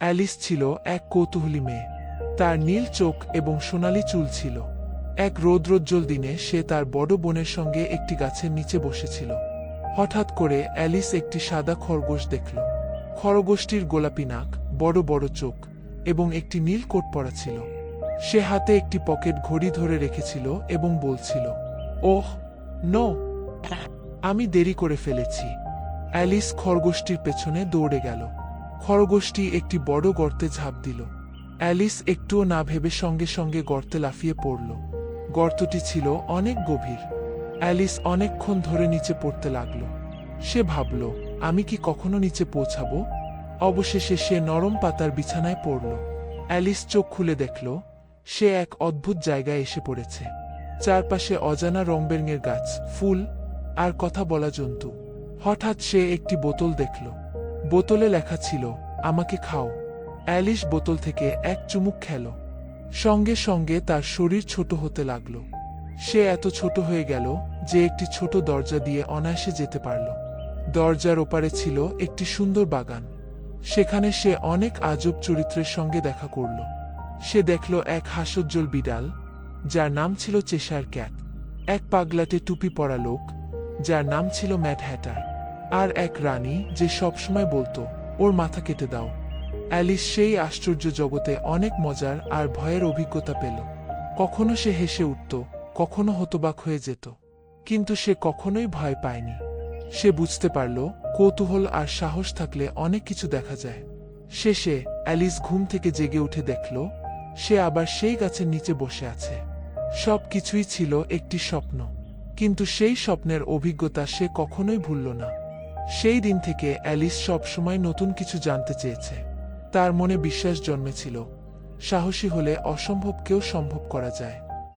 Alice ছিল এক কৌতূহলী মেয়ে। তার নীল চোখ এবং সোনালি চুল ছিল। এক রৌদ্রোজ্জ্বল দিনে সে তার বড় বোনের সঙ্গে একটি গাছের নিচে বসেছিল। হঠাৎ করে অ্যালিস একটি সাদা খরগোশ দেখল। খরগোশটির গোলাপি নাক, বড় বড় চোখ এবং একটি নীল কোট পরা ছিল। সে হাতে একটি পকেট ঘড়ি ধরে রেখেছিল এবং বলছিল, ওহ নো, আমি দেরি করে ফেলেছি। অ্যালিস খরগোশটির পেছনে দৌড়ে গেল। খরগোশটি একটি বড় গর্তে ঝাঁপ দিল। অ্যালিস একটুও না ভেবে সঙ্গে সঙ্গে গর্তে লাফিয়ে পড়ল। গর্তটি ছিল অনেক গভীর। অ্যালিস অনেকক্ষণ ধরে নিচে পড়তে লাগল। সে ভাবল, আমি কি কখনো নিচে পৌঁছাবো? অবশেষে সে নরম পাতার বিছানায় পড়ল। অ্যালিস চোখ খুলে দেখল, সে এক অদ্ভুত জায়গায় এসে পড়েছে। চারপাশে অজানা রংবেরঙের গাছ, ফুল আর কথা বলা জন্তু। হঠাৎ সে একটি বোতল দেখল। বোতলে লেখা ছিল, আমাকে খাও। অ্যালিস বোতল থেকে এক চুমুক খেল। সঙ্গে সঙ্গে তার শরীর ছোট হতে লাগল। সে এত ছোট হয়ে গেল যে একটি ছোট দরজা দিয়ে অনায়াসে যেতে পারল। দরজার ওপারে ছিল একটি সুন্দর বাগান। সেখানে সে অনেক আজব চরিত্রের সঙ্গে দেখা করল। সে দেখল এক হাস্যোজ্জ্বল বিড়াল, যার নাম ছিল চেশায়ার ক্যাট, এক পাগলাটে টুপি পরা লোক, যার নাম ছিল ম্যাড হ্যাটার, আর এক রানী যে সবসময় বলতো, ওর মাথা কেটে দাও। অ্যালিস সেই আশ্চর্য জগতে অনেক মজার আর ভয়ের অভিজ্ঞতা পেল। কখনো সে হেসে উঠত, কখনো হতবাক হয়ে যেত, কিন্তু সে কখনোই ভয় পায়নি। সে বুঝতে পারল, কৌতূহল আর সাহস থাকলে অনেক কিছু দেখা যায়। শেষে অ্যালিস ঘুম থেকে জেগে উঠে দেখল, সে আবার সেই গাছের নিচে বসে আছে। সব কিছুই ছিল একটি স্বপ্ন, কিন্তু সেই স্বপ্নের অভিজ্ঞতা সে কখনোই ভুলল না। সেই দিন থেকে অ্যালিস সব সময় নতুন কিছু জানতে চেয়েছে। তার মনে বিশ্বাস জন্মেছিল, সাহসী হলে অসম্ভবকেও সম্ভব করা যায়।